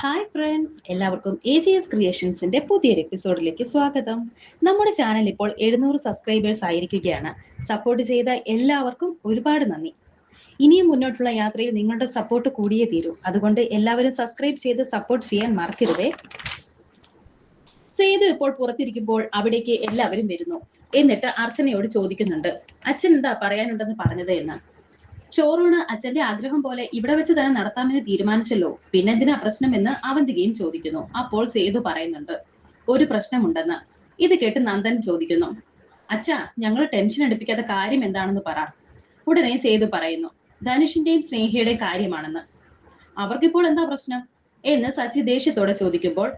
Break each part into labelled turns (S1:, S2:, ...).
S1: Hi friends, എല്ലാവർക്കും AGS ക്രിയേഷൻസിന്റെ പുതിയൊരു എപ്പിസോഡിലേക്ക് സ്വാഗതം. നമ്മുടെ ചാനൽ ഇപ്പോൾ 700 സബ്സ്ക്രൈബേഴ്സ് ആയിരിക്കുകയാണ്. സപ്പോർട്ട് ചെയ്ത എല്ലാവർക്കും ഒരുപാട് നന്ദി. ഇനിയും മുന്നോട്ടുള്ള യാത്രയിൽ നിങ്ങളുടെ സപ്പോർട്ട് കൂടിയേ തീരൂ. അതുകൊണ്ട് എല്ലാവരും സബ്സ്ക്രൈബ് ചെയ്ത് സപ്പോർട്ട് ചെയ്യാൻ മറക്കരുതേ. സേതു ഇപ്പോൾ പുറത്തിരിക്കുമ്പോൾ അവിടേക്ക് എല്ലാവരും വരുന്നു. എന്നിട്ട് അർച്ചനയോട് ചോദിക്കുന്നുണ്ട്, അച്ഛൻ എന്താ പറയാനുണ്ടെന്ന് പറഞ്ഞത് എന്ന്. ചോറൂണ് അച്ഛന്റെ ആഗ്രഹം പോലെ ഇവിടെ വെച്ച് തന്നെ നടത്താമെന്ന് തീരുമാനിച്ചല്ലോ, പിന്നെന്തിനാ പ്രശ്നമെന്ന് അവന്തികയും ചോദിക്കുന്നു. അപ്പോൾ സേതു പറയുന്നുണ്ട്, ഒരു പ്രശ്നമുണ്ടെന്ന്. ഇത് കേട്ട് നന്ദൻ ചോദിക്കുന്നു, അച്ഛാ, ഞങ്ങൾ ടെൻഷൻ എടുപ്പിക്കാത്ത കാര്യം എന്താണെന്ന് പറ. ഉടനെ സേതു പറയുന്നു, ധനുഷിന്റെയും സ്നേഹയുടെയും കാര്യമാണെന്ന്. അവർക്കിപ്പോൾ എന്താ പ്രശ്നം എന്ന് സച്ചി ദേഷ്യത്തോടെ ചോദിക്കുമ്പോൾ,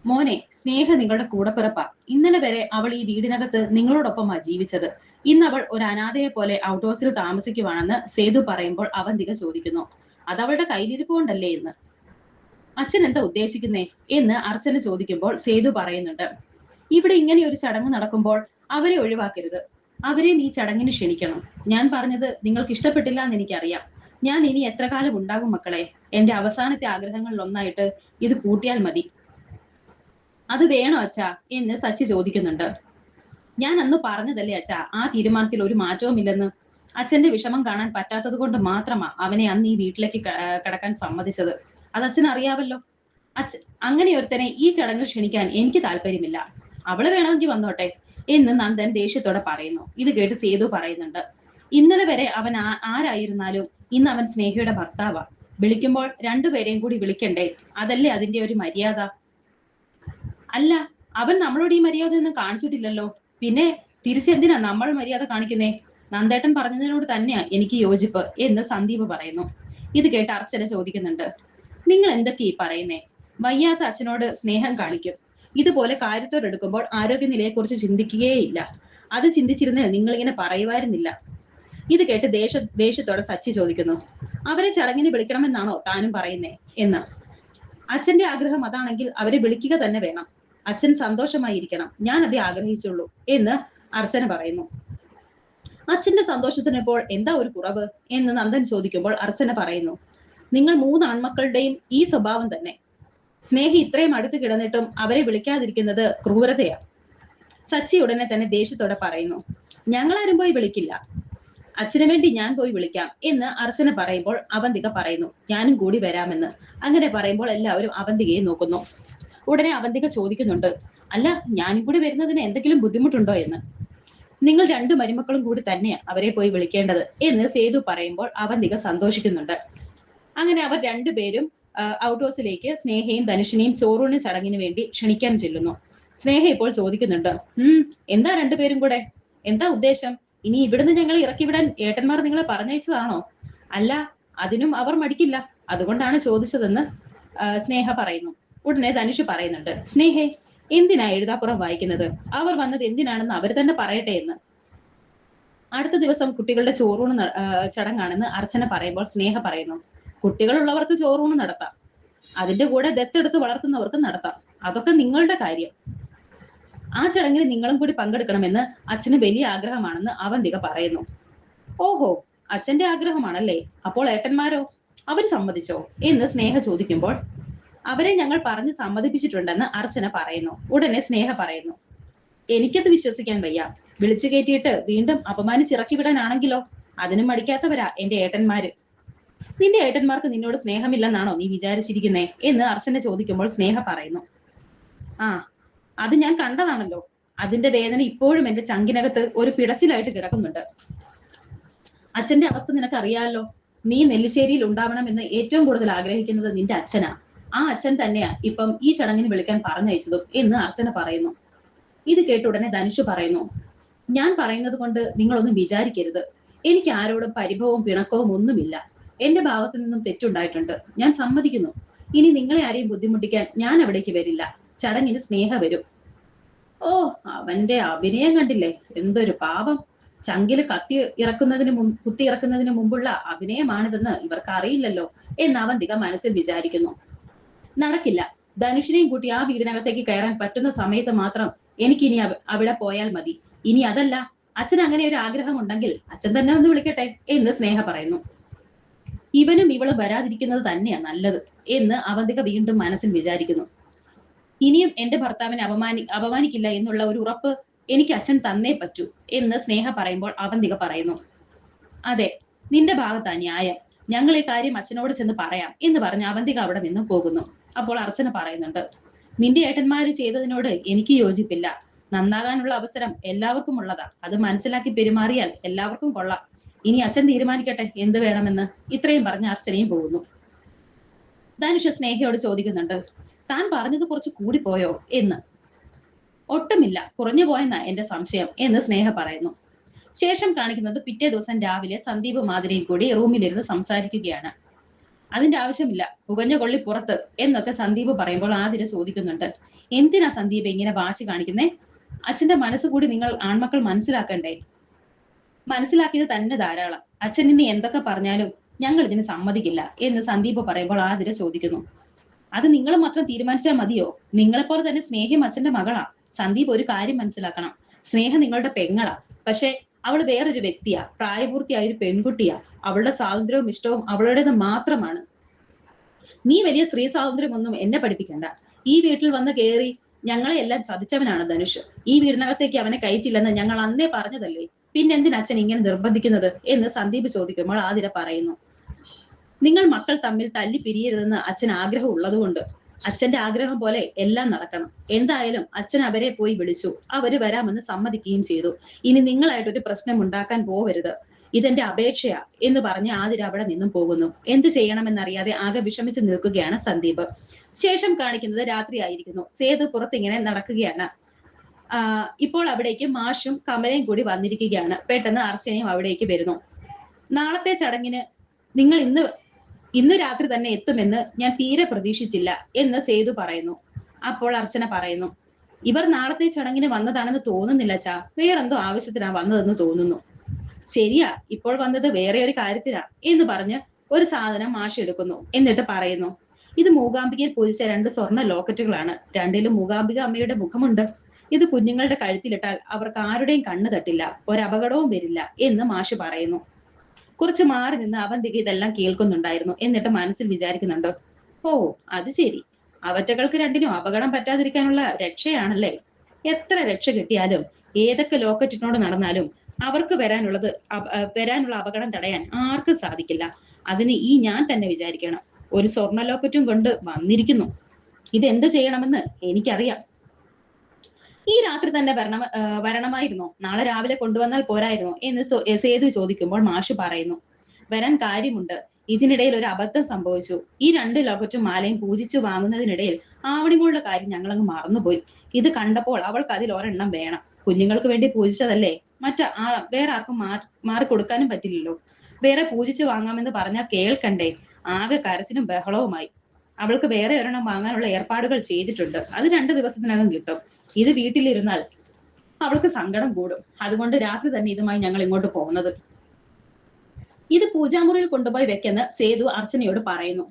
S1: മോനെ, സ്നേഹ നിങ്ങളുടെ കൂടപ്പിറപ്പാ. ഇന്നലെ വരെ അവൾ ഈ വീടിനകത്ത് നിങ്ങളോടൊപ്പമാ ജീവിച്ചത്. ഇന്ന് അവൾ ഒരു അനാഥയെ പോലെ ഔട്ട് ഹൗസിൽ താമസിക്കുവാണെന്ന് സേതു പറയുമ്പോൾ അവന്തിക ചോദിക്കുന്നു, അതവളുടെ കയ്യിലിരിപ്പ് കൊണ്ടല്ലേ എന്ന്. അച്ഛൻ എന്താ ഉദ്ദേശിക്കുന്നേ എന്ന് അർച്ചന ചോദിക്കുമ്പോൾ സേതു പറയുന്നുണ്ട്, ഇവിടെ ഇങ്ങനെ ഒരു ചടങ്ങ് നടക്കുമ്പോൾ അവരെ ഒഴിവാക്കരുത്. അവരെ നീ ചടങ്ങിന് ക്ഷണിക്കണം. ഞാൻ പറഞ്ഞത് നിങ്ങൾക്ക് ഇഷ്ടപ്പെട്ടില്ല എന്ന് എനിക്കറിയാം. ഞാൻ ഇനി എത്ര കാലം ഉണ്ടാകും മക്കളെ? എന്റെ അവസാനത്തെ ആഗ്രഹങ്ങളിൽ ഒന്നായിട്ട് ഇത് കൂട്ടിയാൽ മതി. അത് വേണോ അച്ഛാ എന്ന് സച്ചി ചോദിക്കുന്നുണ്ട്. ഞാൻ അന്ന് പറഞ്ഞതല്ലേ അച്ഛാ, ആ തീരുമാനത്തിൽ ഒരു മാറ്റവും ഇല്ലെന്ന്. അച്ഛന്റെ വിഷമം കാണാൻ പറ്റാത്തത് കൊണ്ട് മാത്രമാ അവനെ അന്ന് ഈ വീട്ടിലേക്ക് കടക്കാൻ സമ്മതിച്ചത്. അത് അച്ഛൻ അറിയാവല്ലോ. അങ്ങനെ ഒരുത്തനെ ഈ ചടങ്ങിൽ ക്ഷണിക്കാൻ എനിക്ക് താല്പര്യമില്ല. അവള് വേണമെങ്കിൽ വന്നോട്ടെ എന്ന് നന്ദൻ ദേഷ്യത്തോടെ പറയുന്നു. ഇത് കേട്ട് സേതു പറയുന്നുണ്ട്, ഇന്നലെ വരെ അവൻ ആരായിരുന്നാലും ഇന്ന് അവൻ സ്നേഹയുടെ ഭർത്താവാ. വിളിക്കുമ്പോൾ രണ്ടുപേരെയും കൂടി വിളിക്കണ്ടേ? അതല്ലേ അതിന്റെ ഒരു മര്യാദ. അല്ല, അവൻ നമ്മളോട് ഈ മര്യാദ ഒന്നും കാണിച്ചിട്ടില്ലല്ലോ. പിന്നെ തിരിച്ചെന്തിനാ നമ്മൾ മര്യാദ കാണിക്കുന്നേ? നന്ദേട്ടൻ പറഞ്ഞതിനോട് തന്നെയാ എനിക്ക് യോജിപ്പ് എന്ന് സന്ദീപ് പറയുന്നു. ഇത് കേട്ട് അർച്ചന ചോദിക്കുന്നുണ്ട്, നിങ്ങൾ എന്തൊക്കെ ഈ പറയുന്നേ? വയ്യാത്ത അച്ഛനോട് സ്നേഹം കാണിക്കും, ഇതുപോലെ കാര്യത്തോടെടുക്കുമ്പോൾ ആരോഗ്യനിലയെ കുറിച്ച് ചിന്തിക്കുകയേയില്ല. അത് ചിന്തിച്ചിരുന്നേ നിങ്ങൾ ഇങ്ങനെ പറയുമായിരുന്നില്ല. ഇത് കേട്ട് ദേഷ്യത്തോടെ സച്ചി ചോദിക്കുന്നു, അവരെ ചടങ്ങിന് വിളിക്കണമെന്നാണോ താനും പറയുന്നേ എന്ന്. അച്ഛന്റെ ആഗ്രഹം അതാണെങ്കിൽ അവരെ വിളിക്കുക തന്നെ വേണം. അച്ഛൻ സന്തോഷമായിരിക്കണം, ഞാൻ അതേ ആഗ്രഹിച്ചുള്ളൂ എന്ന് അർച്ചന പറയുന്നു. അച്ഛന്റെ സന്തോഷത്തിന് ഇപ്പോൾ എന്താ ഒരു കുറവ് എന്ന് നന്ദൻ ചോദിക്കുമ്പോൾ അർച്ചന പറയുന്നു, നിങ്ങൾ 3 ആൺമക്കളുടെയും ഈ സ്വഭാവം തന്നെ. സ്നേഹി ഇത്രയും അടുത്ത് കിടന്നിട്ടും അവരെ വിളിക്കാതിരിക്കുന്നത് ക്രൂരതയാ. സച്ചി ഉടനെ തന്നെ ദേഷ്യത്തോടെ പറയുന്നു, ഞങ്ങളാരും പോയി വിളിക്കില്ല. അച്ഛനു വേണ്ടി ഞാൻ പോയി വിളിക്കാം എന്ന് അർച്ചന പറയുമ്പോൾ അവന്തിക പറയുന്നു, ഞാനും കൂടി വരാമെന്ന്. അങ്ങനെ പറയുമ്പോൾ എല്ലാവരും അവന്തികയെ നോക്കുന്നു. ഉടനെ അവന്തിക ചോദിക്കുന്നുണ്ട്, അല്ല, ഞാനും കൂടി വരുന്നതിന് എന്തെങ്കിലും ബുദ്ധിമുട്ടുണ്ടോ എന്ന്. നിങ്ങൾ 2 മരുമക്കളും കൂടി തന്നെയാ അവരെ പോയി വിളിക്കേണ്ടത് എന്ന് സേതു പറയുമ്പോൾ അവന്തിക സന്തോഷിക്കുന്നുണ്ട്. അങ്ങനെ അവർ രണ്ടുപേരും ഔട്ട് ഹൗസിലേക്ക് സ്നേഹയും ധനുഷിനെയും ചോറൂണ് ചടങ്ങിന് വേണ്ടി ക്ഷണിക്കാൻ ചെല്ലുന്നു. സ്നേഹ ഇപ്പോൾ ചോദിക്കുന്നുണ്ട്, എന്താ രണ്ടുപേരും കൂടെ? എന്താ ഉദ്ദേശം? ഇനി ഇവിടുന്ന് ഞങ്ങൾ ഇറക്കി വിടാൻ ഏട്ടന്മാർ നിങ്ങളെ പറഞ്ഞയച്ചതാണോ? അല്ല, അതിനും അവർ മടിക്കില്ല, അതുകൊണ്ടാണ് ചോദിച്ചതെന്ന് സ്നേഹ പറയുന്നു. ഉടനെ ധനുഷ് പറയുന്നുണ്ട്, സ്നേഹേ, എന്തിനാ എഴുതാപ്പുറം വായിക്കുന്നത്? അവർ വന്നത് എന്തിനാണെന്ന് അവർ തന്നെ പറയട്ടെ എന്ന്. അടുത്ത ദിവസം കുട്ടികളുടെ ചോറൂണ് ചടങ്ങാണെന്ന് അർച്ചന പറയുമ്പോൾ സ്നേഹ പറയുന്നു, കുട്ടികളുള്ളവർക്ക് ചോറൂണ് നടത്താം, അതിന്റെ കൂടെ ദത്തെടുത്ത് വളർത്തുന്നവർക്ക് നടത്താം, അതൊക്കെ നിങ്ങളുടെ കാര്യം. ആ ചടങ്ങിൽ നിങ്ങളും കൂടി പങ്കെടുക്കണമെന്ന് അച്ഛന് വലിയ ആഗ്രഹമാണെന്ന് അവന്തിക പറയുന്നു. ഓഹോ, അച്ഛന്റെ ആഗ്രഹമാണല്ലേ? അപ്പോൾ ഏട്ടന്മാരോ? അവർ സമ്മതിച്ചോ എന്ന് സ്നേഹ ചോദിക്കുമ്പോൾ, അവരെ ഞങ്ങൾ പറഞ്ഞ് സമ്മതിപ്പിച്ചിട്ടുണ്ടെന്ന് അർച്ചന പറയുന്നു. ഉടനെ സ്നേഹ പറയുന്നു, എനിക്കത് വിശ്വസിക്കാൻ വയ്യ. വിളിച്ചു കയറ്റിയിട്ട് വീണ്ടും അപമാനിച്ചിറക്കി വിടാനാണെങ്കിലോ? അതിനും മടിക്കാത്തവരാ എന്റെ ഏട്ടന്മാര്. നിന്റെ ഏട്ടന്മാർക്ക് നിന്നോട് സ്നേഹമില്ലെന്നാണോ നീ വിചാരിച്ചിരിക്കുന്നേ എന്ന് അർച്ചന ചോദിക്കുമ്പോൾ സ്നേഹ പറയുന്നു, ആ, അത് ഞാൻ കണ്ടതാണല്ലോ. അതിന്റെ വേദന ഇപ്പോഴും എന്റെ ചങ്കിനകത്ത് ഒരു പിടച്ചിലായിട്ട് കിടക്കുന്നുണ്ട്. അച്ഛന്റെ അവസ്ഥ നിനക്ക് അറിയാമല്ലോ. നീ നെല്ലിശ്ശേരിയിൽ ഉണ്ടാവണമെന്ന് ഏറ്റവും കൂടുതൽ ആഗ്രഹിക്കുന്നത് നിന്റെ അച്ഛനാ. ആ അച്ഛൻ തന്നെയാ ഇപ്പം ഈ ചടങ്ങിന് വിളിക്കാൻ പറഞ്ഞയച്ചതും എന്ന് അർച്ചന പറയുന്നു. ഇത് കേട്ട ഉടനെ ധനുഷ് പറയുന്നു, ഞാൻ പറയുന്നത് കൊണ്ട് നിങ്ങളൊന്നും വിചാരിക്കരുത്. എനിക്ക് ആരോടും പരിഭവവും പിണക്കവും ഒന്നുമില്ല. എന്റെ ഭാഗത്തു നിന്നും തെറ്റുണ്ടായിട്ടുണ്ട്, ഞാൻ സമ്മതിക്കുന്നു. ഇനി നിങ്ങളെ ആരെയും ബുദ്ധിമുട്ടിക്കാൻ ഞാൻ അവിടേക്ക് വരില്ല. ചടങ്ങിന് സ്നേഹ വരും. ഓ, അവന്റെ അഭിനയം കണ്ടില്ലേ? എന്തൊരു പാപം. ചങ്കില് കുത്തി ഇറക്കുന്നതിന് മുമ്പുള്ള അഭിനയമാണിതെന്ന് ഇവർക്ക് അറിയില്ലല്ലോ എന്ന് അവന്തിക മനസ്സിൽ വിചാരിക്കുന്നു. നടക്കില്ല. ധനുഷിനെയും കൂട്ടി ആ വീടിനകത്തേക്ക് കയറാൻ പറ്റുന്ന സമയത്ത് മാത്രം എനിക്കിനി അവിടെ പോയാൽ മതി. ഇനി അതല്ല, അച്ഛൻ അങ്ങനെ ഒരു ആഗ്രഹം ഉണ്ടെങ്കിൽ അച്ഛൻ തന്നെ ഒന്ന് വിളിക്കട്ടെ എന്ന് സ്നേഹ പറയുന്നു. ഇവനും ഇവളും വരാതിരിക്കുന്നത് തന്നെയാ നല്ലത് എന്ന് അവന്തിക വീണ്ടും മനസ്സിൽ വിചാരിക്കുന്നു. ഇനിയും എന്റെ ഭർത്താവിനെ അപമാനിക്കില്ല എന്നുള്ള ഒരു ഉറപ്പ് എനിക്ക് അച്ഛൻ തന്നേ പറ്റൂ എന്ന് സ്നേഹ പറയുമ്പോൾ അവന്തിക പറയുന്നു, അതെ, നിന്റെ ഭാഗത്താ ന്യായം, ഞങ്ങൾ ഈ കാര്യം അച്ഛനോട് ചെന്ന് പറയാം എന്ന് പറഞ്ഞ് അവന്തിക അവിടെ നിന്ന് പോകുന്നു. അപ്പോൾ അർച്ചന പറയുന്നുണ്ട്, നിന്റെ ഏട്ടന്മാര് ചെയ്തതിനോട് എനിക്ക് യോജിപ്പില്ല. നന്നാകാനുള്ള അവസരം എല്ലാവർക്കും ഉള്ളതാ. അത് മനസ്സിലാക്കി പെരുമാറിയാൽ എല്ലാവർക്കും കൊള്ളാം. ഇനി അച്ഛൻ തീരുമാനിക്കട്ടെ എന്ത് വേണമെന്ന്. ഇത്രയും പറഞ്ഞ് അർച്ചനയും പോകുന്നു. ധനുഷ് സ്നേഹയോട് ചോദിക്കുന്നുണ്ട്, താൻ പറഞ്ഞത് കുറച്ച് കൂടിപ്പോയോ എന്ന്. ഒട്ടുമില്ല, കുറഞ്ഞു പോയെന്നാ എന്റെ സംശയം എന്ന് സ്നേഹ പറയുന്നു. ശേഷം കാണിക്കുന്നത് പിറ്റേ ദിവസം രാവിലെ സന്ദീപ് മാതിരിയും കൂടി റൂമിലിരുന്ന് സംസാരിക്കുകയാണ്. അതിന്റെ ആവശ്യമില്ല, പുകഞ്ഞ കൊള്ളി പുറത്ത് എന്നൊക്കെ സന്ദീപ് പറയുമ്പോൾ ആതിര ചോദിക്കുന്നുണ്ട്, എന്തിനാ സന്ദീപ് ഇങ്ങനെ വാശി കാണിക്കുന്നേ? അച്ഛന്റെ മനസ്സ് കൂടി നിങ്ങൾ ആൺമക്കൾ മനസ്സിലാക്കണ്ടേ? മനസ്സിലാക്കിയത് തന്നെ ധാരാളം. അച്ഛൻ ഇനി എന്തൊക്കെ പറഞ്ഞാലും ഞങ്ങൾ ഇതിന് സമ്മതിക്കില്ല എന്ന് സന്ദീപ് പറയുമ്പോൾ ആതിര ചോദിക്കുന്നു, അത് നിങ്ങൾ മാത്രം തീരുമാനിച്ചാൽ മതിയോ? നിങ്ങളെപ്പോലെ തന്നെ സ്നേഹം അച്ഛന്റെ മകളാ. സന്ദീപ് ഒരു കാര്യം മനസ്സിലാക്കണം, സ്നേഹ നിങ്ങളുടെ പെങ്ങളാ. പക്ഷെ അവൾ വേറൊരു വ്യക്തിയാ, പ്രായപൂർത്തിയായ ഒരു പെൺകുട്ടിയാ. അവളുടെ സ്വാതന്ത്ര്യവും ഇഷ്ടവും അവളുടേത് മാത്രമാണ്. നീ വലിയ സ്ത്രീ സ്വാതന്ത്ര്യമൊന്നും എന്നെ പഠിപ്പിക്കണ്ട. ഈ വീട്ടിൽ വന്ന് കയറി ഞങ്ങളെ എല്ലാം ചതിച്ചവനാണ് ധനുഷ്. ഈ വീടിനകത്തേക്ക് അവനെ കയറ്റില്ലെന്ന് ഞങ്ങൾ അന്നേ പറഞ്ഞതല്ലേ, പിന്നെന്തിനാ അച്ഛൻ ഇങ്ങനെ നിർബന്ധിക്കുന്നത് എന്ന് സന്ദീപ് ചോദിക്കുമ്പോൾ ആതിര പറയുന്നു, നിങ്ങൾ മക്കൾ തമ്മിൽ തല്ലി പിരിയരുതെന്ന് അച്ഛൻ ആഗ്രഹം ഉള്ളതുകൊണ്ട്. അച്ഛന്റെ ആഗ്രഹം പോലെ എല്ലാം നടക്കണം. എന്തായാലും അച്ഛൻ അവരെ പോയി വിളിച്ചു, അവര് വരാമെന്ന് സമ്മതിക്കുകയും ചെയ്തു. ഇനി നിങ്ങളായിട്ടൊരു പ്രശ്നം ഉണ്ടാക്കാൻ പോവരുത്, ഇതെന്റെ അപേക്ഷയാ എന്ന് പറഞ്ഞ് ആതിര അവിടെ നിന്നും പോകുന്നു. എന്ത് ചെയ്യണമെന്നറിയാതെ ആകെ വിഷമിച്ച് നിൽക്കുകയാണ് സന്ദീപ്. ശേഷം കാണിക്കുന്നത് രാത്രി ആയിരിക്കുന്നു. സേതു പുറത്തിങ്ങനെ നടക്കുകയാണ്. ഇപ്പോൾ അവിടേക്ക് മാഷും കമലയും കൂടി വന്നിരിക്കുകയാണ്. പെട്ടെന്ന് അർച്ചനയും അവിടേക്ക് വരുന്നു. നാളത്തെ ചടങ്ങിന് നിങ്ങൾ ഇന്ന് രാത്രി തന്നെ എത്തുമെന്ന് ഞാൻ തീരെ പ്രതീക്ഷിച്ചില്ല എന്ന് സേതു പറയുന്നു. അപ്പോൾ അർച്ചന പറയുന്നു, ഇവർ നാളത്തെ ചടങ്ങിന് വന്നതാണെന്ന് തോന്നുന്നില്ല ചാ, വേറെന്തോ ആവശ്യത്തിനാ വന്നതെന്ന് തോന്നുന്നു. ശരിയാ, ഇപ്പോൾ വന്നത് വേറെ ഒരു കാര്യത്തിനാ എന്ന് പറഞ്ഞ് ഒരു സാധനം മാഷ് എടുക്കുന്നു. എന്നിട്ട് പറയുന്നു, ഇത് മൂകാംബികയിൽ പൊതിച്ച 2 സ്വർണ്ണ ലോക്കറ്റുകളാണ്. രണ്ടിലും മൂകാംബിക അമ്മയുടെ മുഖമുണ്ട്. ഇത് കുഞ്ഞുങ്ങളുടെ കഴുത്തിലിട്ടാൽ അവർക്ക് ആരുടെയും കണ്ണ് തട്ടില്ല, ഒരപകടവും വരില്ല എന്ന് മാഷ് പറയുന്നു. കുറച്ച് മാറി നിന്ന് അവന്തിക ഇതെല്ലാം കേൾക്കുന്നുണ്ടായിരുന്നു. എന്നിട്ട് മനസ്സിൽ വിചാരിക്കുന്നുണ്ട്, ഓ അത് ശരി, അവറ്റകൾക്ക് രണ്ടിനും അപകടം പറ്റാതിരിക്കാനുള്ള രക്ഷയാണല്ലേ. എത്ര രക്ഷ കിട്ടിയാലും ഏതൊക്കെ ലോക്കറ്റിനോട് നടന്നാലും അവർക്ക് വരാനുള്ള അപകടം തടയാൻ ആർക്കും സാധിക്കില്ല. അതിന് ഈ ഞാൻ തന്നെ വിചാരിക്കണം. ഒരു സ്വർണ്ണ ലോക്കറ്റും കൊണ്ട് വന്നിരിക്കുന്നു. ഇതെന്ത് ചെയ്യണമെന്ന് എനിക്കറിയാം. ഈ രാത്രി തന്നെ വരണമായിരുന്നോ? നാളെ രാവിലെ കൊണ്ടുവന്നാൽ പോരായിരുന്നോ എന്ന് സേതു ചോദിക്കുമ്പോൾ മാഷ് പറയുന്നു, വരാൻ കാര്യമുണ്ട്. ഇതിനിടയിൽ ഒരു അബദ്ധം സംഭവിച്ചു. ഈ 2 ലോക്കറ്റും മാലയും പൂജിച്ചു വാങ്ങുന്നതിനിടയിൽ ആവണിമോളുടെ കാര്യം ഞങ്ങളങ്ങ് മറന്നുപോയി. ഇത് കണ്ടപ്പോൾ അവൾക്ക് അതിൽ ഒരെണ്ണം വേണം. കുഞ്ഞുങ്ങൾക്ക് വേണ്ടി പൂജിച്ചതല്ലേ, വേറെ ആർക്കും മാറി കൊടുക്കാനും പറ്റില്ലല്ലോ. വേറെ പൂജിച്ചു വാങ്ങാമെന്ന് പറഞ്ഞാൽ കേൾക്കണ്ടേ? ആകെ കരച്ചിലും ബഹളവുമായി. അവൾക്ക് വേറെ ഒരെണ്ണം വാങ്ങാനുള്ള ഏർപ്പാടുകൾ ചെയ്തിട്ടുണ്ട്. അത് 2 ദിവസത്തിനകം കിട്ടും. ഇത് വീട്ടിലിരുന്നാൽ അവൾക്ക് സങ്കടം കൂടും. അതുകൊണ്ട് രാത്രി തന്നെ ഇതുമായി ഞങ്ങൾ ഇങ്ങോട്ട് പോകുന്നത്. ഇത് പൂജാമുറിയിൽ കൊണ്ടുപോയി വെക്കെന്ന് സേതു അർച്ചനയോട് പറയുന്നു.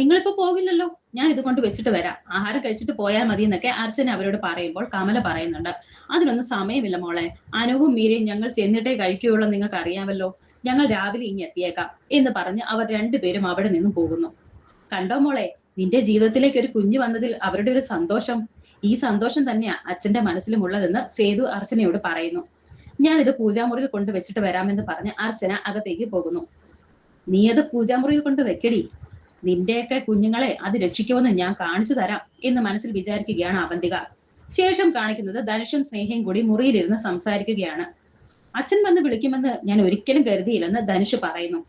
S1: നിങ്ങളിപ്പോ പോകില്ലല്ലോ, ഞാൻ ഇത് കൊണ്ട് വെച്ചിട്ട് വരാം, ആഹാരം കഴിച്ചിട്ട് പോയാൽ മതി എന്നൊക്കെ അർച്ചന അവരോട് പറയുമ്പോൾ കമല പറയുന്നുണ്ട്, അതിനൊന്നും സമയമില്ല മോളെ, അനൂപും മീരയും ഞങ്ങൾ ചെന്നിട്ടേ കഴിക്കുകയുള്ളൂ, നിങ്ങൾക്ക് അറിയാമല്ലോ. ഞങ്ങൾ രാവിലെ ഇങ്ങ് എത്തിയേക്കാം എന്ന് പറഞ്ഞ് അവർ 2 പേരും അവിടെ നിന്നും പോകുന്നു. കണ്ടോ മോളെ, നിന്റെ ജീവിതത്തിലേക്ക് ഒരു കുഞ്ഞ് വന്നതിൽ അവരുടെ ഒരു സന്തോഷം. ഈ സന്തോഷം തന്നെയാ അച്ഛന്റെ മനസ്സിലും ഉള്ളതെന്ന് സേതു അർച്ചനയോട് പറയുന്നു. ഞാനിത് പൂജാമുറിയിൽ കൊണ്ട് വെച്ചിട്ട് വരാമെന്ന് പറഞ്ഞ് അർച്ചന അകത്തേക്ക് പോകുന്നു. നീ അത് പൂജാമുറിയിൽ കൊണ്ട് വെക്കടി, നിന്റെയൊക്കെ കുഞ്ഞുങ്ങളെ അത് രക്ഷിക്കുമെന്ന് ഞാൻ കാണിച്ചു തരാം എന്ന് മനസ്സിൽ വിചാരിക്കുകയാണ് അവന്തിക. ശേഷം കാണിക്കുന്നത് ധനുഷും സ്നേഹയും കൂടി മുറിയിലിരുന്ന് സംസാരിക്കുകയാണ്. അച്ഛൻ വന്ന് വിളിക്കുമെന്ന് ഞാൻ ഒരിക്കലും കരുതിയില്ലെന്ന് ധനുഷ് പറയുന്നു.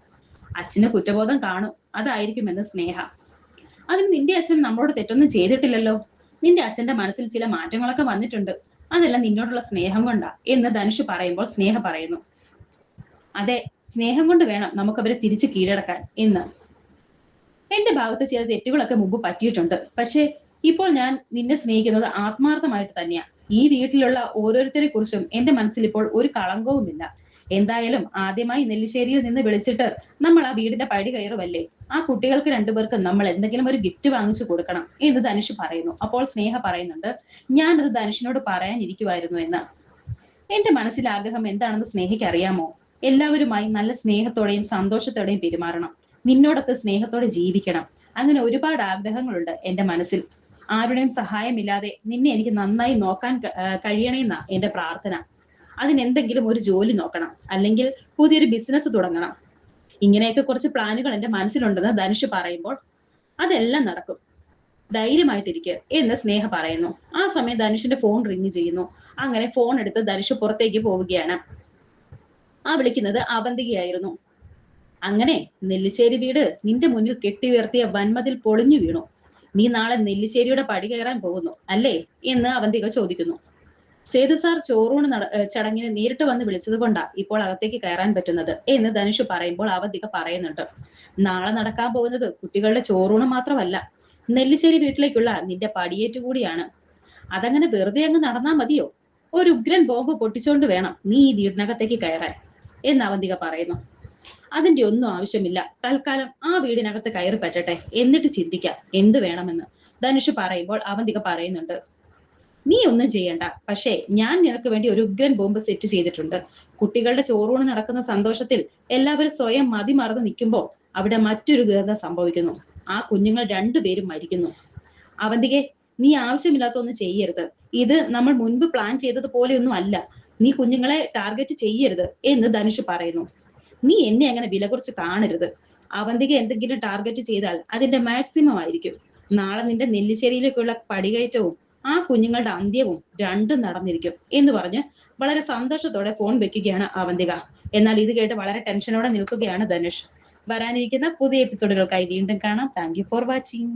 S1: അച്ഛന് കുറ്റബോധം കാണും, അതായിരിക്കുമെന്ന് സ്നേഹ. അതിന് നിന്റെ അച്ഛൻ നമ്മളോട് തെറ്റൊന്നും ചെയ്തിട്ടില്ലല്ലോ. നിന്റെ അച്ഛന്റെ മനസ്സിൽ ചില മാറ്റങ്ങളൊക്കെ വന്നിട്ടുണ്ട്, അതെല്ലാം നിന്നോടുള്ള സ്നേഹം കൊണ്ടാ എന്ന് ധനുഷ് പറയുമ്പോൾ സ്നേഹ പറയുന്നു, അതെ, സ്നേഹം കൊണ്ട് വേണം നമുക്കവരെ തിരിച്ചു കീഴടക്കാൻ എന്ന്. എന്റെ ഭാഗത്ത് ചില തെറ്റുകളൊക്കെ മുമ്പ് പറ്റിയിട്ടുണ്ട്. പക്ഷെ ഇപ്പോൾ ഞാൻ നിന്നെ സ്നേഹിക്കുന്നത് ആത്മാർത്ഥമായിട്ട് തന്നെയാ. ഈ വീട്ടിലുള്ള ഓരോരുത്തരെ കുറിച്ചും എന്റെ മനസ്സിൽ ഇപ്പോൾ ഒരു കളങ്കവുമില്ല. എന്തായാലും ആദ്യമായി നെല്ലിശ്ശേരിയിൽ നിന്ന് വിളിച്ചിട്ട് നമ്മൾ ആ വീടിന്റെ പടി കയറുമല്ലേ, ആ കുട്ടികൾക്ക് 2 പേർക്കും നമ്മൾ എന്തെങ്കിലും ഒരു ഗിഫ്റ്റ് വാങ്ങിച്ചു കൊടുക്കണം എന്ന് ധനുഷ് പറയുന്നു. അപ്പോൾ സ്നേഹ പറയുന്നുണ്ട്, ഞാനത് ധനുഷിനോട് പറയാനിരിക്കുമായിരുന്നു എന്ന്. എന്റെ മനസ്സിലെ ആഗ്രഹം എന്താണെന്ന് സ്നേഹയ്ക്ക് അറിയാമോ? എല്ലാവരുമായി നല്ല സ്നേഹത്തോടെയും സന്തോഷത്തോടെയും പെരുമാറണം. നിന്നോടൊത്ത് സ്നേഹത്തോടെ ജീവിക്കണം. അങ്ങനെ ഒരുപാട് ആഗ്രഹങ്ങളുണ്ട് എന്റെ മനസ്സിൽ. ആരുടെയും സഹായമില്ലാതെ നിന്നെ എനിക്ക് നന്നായി നോക്കാൻ കഴിയണമെന്നാ എന്റെ പ്രാർത്ഥന. അതിനെന്തെങ്കിലും ഒരു ജോലി നോക്കണം, അല്ലെങ്കിൽ പുതിയൊരു ബിസിനസ് തുടങ്ങണം. ഇങ്ങനെയൊക്കെ കുറച്ച് പ്ലാനുകൾ എന്റെ മനസ്സിലുണ്ടെന്ന് ധനുഷ് പറയുമ്പോൾ അതെല്ലാം നടക്കും, ധൈര്യമായിട്ടിരിക്കുക എന്ന് സ്നേഹ പറയുന്നു. ആ സമയം ധനുഷിന്റെ ഫോൺ റിങ് ചെയ്യുന്നു. അങ്ങനെ ഫോൺ എടുത്ത് ധനുഷ് പുറത്തേക്ക് പോവുകയാണ്. ആ വിളിക്കുന്നത് അവന്തികയായിരുന്നു. അങ്ങനെ നെല്ലിശ്ശേരി വീട് നിന്റെ മുന്നിൽ കെട്ടി ഉയർത്തിയ വൻമതിൽ പൊളിഞ്ഞു വീണു. നീ നാളെ നെല്ലിശ്ശേരിയുടെ പടി കയറാൻ പോകുന്നു അല്ലേ എന്ന് അവന്തിക ചോദിക്കുന്നു. സേതു സാർ ചോറൂണ് ചടങ്ങിന് നേരിട്ട് വന്ന് വിളിച്ചത് കൊണ്ടാ ഇപ്പോൾ അകത്തേക്ക് കയറാൻ പറ്റുന്നത് എന്ന് ധനുഷ് പറയുമ്പോൾ അവന്തിക പറയുന്നുണ്ട്. നാളെ നടക്കാൻ പോകുന്നത് കുട്ടികളുടെ ചോറൂണ് മാത്രമല്ല, നെല്ലിശ്ശേരി വീട്ടിലേക്കുള്ള നിന്റെ പടിയേറ്റു കൂടിയാണ്. അതങ്ങനെ വെറുതെ അങ്ങ് നടന്നാ മതിയോ? ഒരു ഉഗ്രൻ ബോംബ് പൊട്ടിച്ചോണ്ട് വേണം നീ ഈ വീടിനകത്തേക്ക് കയറാൻ എന്ന് അവന്തിക പറയുന്നു. അതിന്റെ ഒന്നും ആവശ്യമില്ല, തൽക്കാലം ആ വീടിനകത്ത് കയറി പറ്റട്ടെ, എന്നിട്ട് ചിന്തിക്കാം എന്ത് വേണമെന്ന് ധനുഷ് പറയുമ്പോൾ അവന്തിക പറയുന്നുണ്ട്. നീ ഒന്നും ചെയ്യണ്ട, പക്ഷേ ഞാൻ നിനക്ക് വേണ്ടി ഒരു ഉഗ്രൻ ബോംബ് സെറ്റ് ചെയ്തിട്ടുണ്ട്. കുട്ടികളുടെ ചോറൂണ് നടക്കുന്ന സന്തോഷത്തിൽ എല്ലാവരും സ്വയം മതിമറന്ന് നിൽക്കുമ്പോൾ അവിടെ മറ്റൊരു ദുരന്തം സംഭവിക്കുന്നു. ആ കുഞ്ഞുങ്ങൾ രണ്ടുപേരും മരിക്കുന്നു. അവന്തികെ, നീ ആവശ്യമില്ലാത്ത ഒന്നും ചെയ്യരുത്. ഇത് നമ്മൾ മുൻപ് പ്ലാൻ ചെയ്തത് പോലെയൊന്നും അല്ല. നീ കുഞ്ഞുങ്ങളെ ടാർഗറ്റ് ചെയ്യരുത് എന്ന് ധനുഷ് പറയുന്നു. നീ എന്നെ അങ്ങനെ വില കുറച്ച് കാണരുത്. അവന്തിക എന്തെങ്കിലും ടാർഗറ്റ് ചെയ്താൽ അതിന്റെ മാക്സിമം ആയിരിക്കും. നാളെ നിന്റെ നെല്ലിശ്ശേരിയിലേക്കുള്ള പടികയറ്റവും ആ കുഞ്ഞുങ്ങളുടെ അന്ത്യവും രണ്ടും നടന്നിരിക്കും എന്ന് പറഞ്ഞ് വളരെ സന്തോഷത്തോടെ ഫോൺ വെക്കുകയാണ് അവന്തിക. എന്നാൽ ഇത് കേട്ട് വളരെ ടെൻഷനോടെ നിൽക്കുകയാണ് ധനുഷ്. വരാനിരിക്കുന്ന പുതിയ എപ്പിസോഡുകൾക്കായി വീണ്ടും കാണാം. Thank you for watching.